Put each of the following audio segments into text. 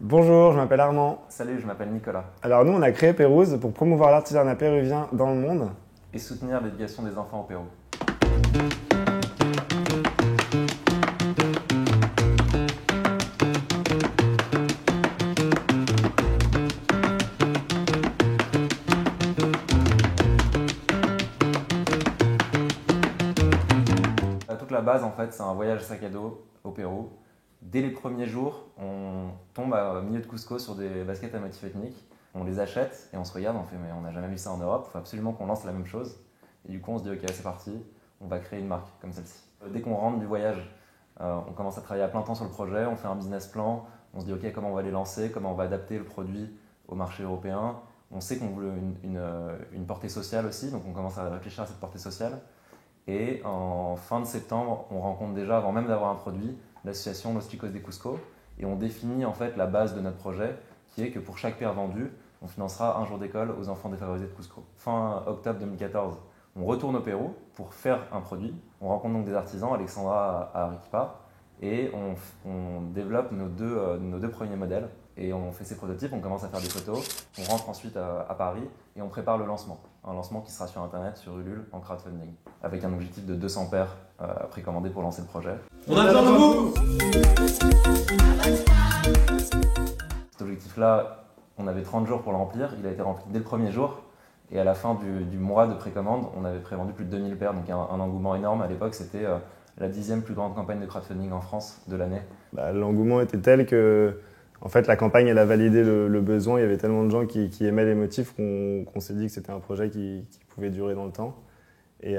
Bonjour, je m'appelle Armand. Salut, je m'appelle Nicolas. Alors nous, on a créé Pérouse pour promouvoir l'artisanat péruvien dans le monde. Et soutenir l'éducation des enfants au Pérou. Toute la base, en fait, c'est un voyage sac à dos au Pérou. Dès les premiers jours, on tombe au milieu de Cusco sur des baskets à motifs ethniques. On les achète et on se regarde, on fait mais on n'a jamais vu ça en Europe, il faut absolument qu'on lance la même chose. Et du coup on se dit ok c'est parti, on va créer une marque comme celle-ci. Dès qu'on rentre du voyage, on commence à travailler à plein temps sur le projet, on fait un business plan, on se dit ok comment on va les lancer, comment on va adapter le produit au marché européen. On sait qu'on veut une portée sociale aussi, donc on commence à réfléchir à cette portée sociale. Et en fin de septembre, on rencontre déjà, avant même d'avoir un produit, l'association Los Chicos de Cusco et on définit en fait la base de notre projet qui est que pour chaque paire vendue, on financera un jour d'école aux enfants défavorisés de Cusco. Fin octobre 2014, on retourne au Pérou pour faire un produit. On rencontre donc des artisans, Alexandra à Arequipa, et on développe nos deux premiers modèles. Et on fait ces prototypes, on commence à faire des photos, on rentre ensuite à Paris et on prépare le lancement. Un lancement qui sera sur internet, sur Ulule, en crowdfunding, avec un objectif de 200 paires précommandées pour lancer le projet. On a besoin de vous! Cet objectif-là, on avait 30 jours pour le remplir, il a été rempli dès le premier jour. Et à la fin du mois de précommande, on avait prévendu plus de 2000 paires, donc un engouement énorme. À l'époque, c'était la 10e plus grande campagne de crowdfunding en France de l'année. L'engouement était tel que en fait, la campagne elle a validé le besoin. Il y avait tellement de gens qui aimaient les motifs qu'on s'est dit que c'était un projet qui pouvait durer dans le temps. Et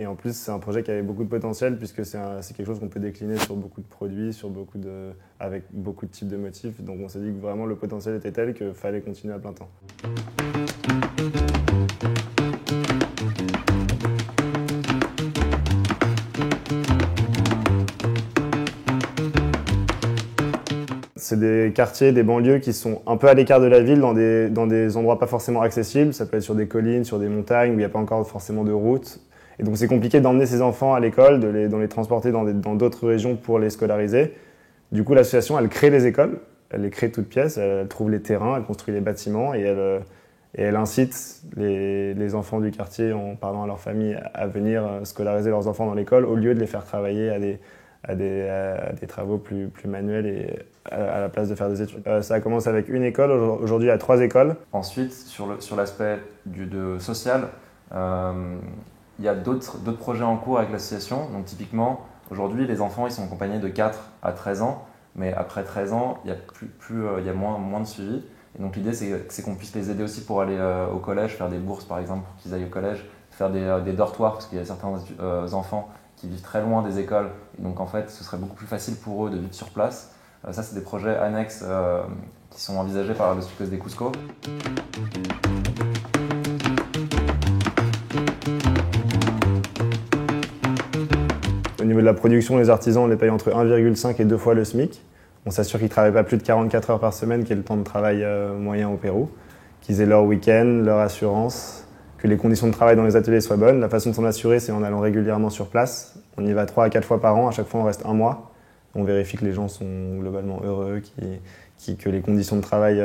en plus, c'est un projet qui avait beaucoup de potentiel puisque c'est quelque chose qu'on peut décliner sur beaucoup de produits, avec beaucoup de types de motifs. Donc on s'est dit que vraiment le potentiel était tel qu'il fallait continuer à plein temps. C'est des quartiers, des banlieues qui sont un peu à l'écart de la ville, dans des endroits pas forcément accessibles. Ça peut être sur des collines, sur des montagnes où il n'y a pas encore forcément de route. Et donc c'est compliqué d'emmener ces enfants à l'école, de les transporter dans d'autres régions pour les scolariser. Du coup, l'association, elle crée les écoles, elle les crée toutes pièces, elle trouve les terrains, elle construit les bâtiments et elle incite les enfants du quartier, en parlant à leur famille, à venir scolariser leurs enfants dans l'école au lieu de les faire travailler à des travaux plus manuels et à la place de faire des études. Ça commence avec une école, aujourd'hui il y a 3 écoles. Ensuite, sur l'aspect social, il y a d'autres projets en cours avec l'association. Donc typiquement, aujourd'hui, les enfants ils sont accompagnés de 4 à 13 ans, mais après 13 ans, il y a moins de suivi. Et donc l'idée, c'est qu'on puisse les aider aussi pour aller au collège, faire des bourses par exemple, pour qu'ils aillent au collège, faire des dortoirs, parce qu'il y a certains enfants qui vivent très loin des écoles. Et donc en fait, ce serait beaucoup plus facile pour eux de vivre sur place. Ça, c'est des projets annexes qui sont envisagés par Los Chicos de Cusco. Au niveau de la production, les artisans, on les paye entre 1,5 et 2 fois le SMIC. On s'assure qu'ils ne travaillent pas plus de 44 heures par semaine, qui est le temps de travail moyen au Pérou. Qu'ils aient leur week-end, leur assurance, que les conditions de travail dans les ateliers soient bonnes. La façon de s'en assurer, c'est en allant régulièrement sur place. On y va 3 à 4 fois par an, à chaque fois on reste un mois. On vérifie que les gens sont globalement heureux, que les conditions de travail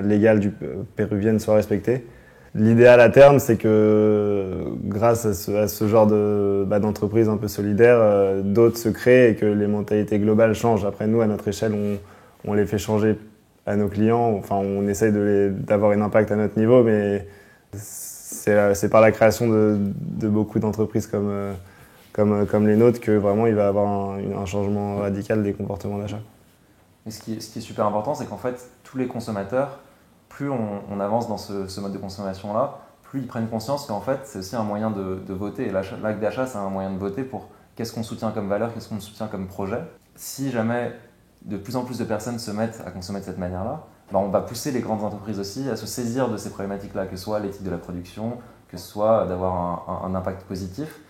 légales péruviennes soient respectées. L'idéal à terme, c'est que grâce à ce genre d'entreprise un peu solidaire, d'autres se créent et que les mentalités globales changent. Après, nous, à notre échelle, on les fait changer à nos clients. Enfin, on essaye d'avoir un impact à notre niveau, mais c'est par la création de beaucoup d'entreprises comme les nôtres que vraiment il va y avoir un changement radical des comportements d'achat. Et ce qui est super important, c'est qu'en fait, tous les consommateurs, plus on avance dans ce mode de consommation-là, plus ils prennent conscience qu'en fait, c'est aussi un moyen de voter. Et l'acte d'achat, c'est un moyen de voter pour qu'est-ce qu'on soutient comme valeur, qu'est-ce qu'on soutient comme projet. Si jamais de plus en plus de personnes se mettent à consommer de cette manière-là, on va pousser les grandes entreprises aussi à se saisir de ces problématiques-là, que ce soit l'éthique de la production, que ce soit d'avoir un impact positif.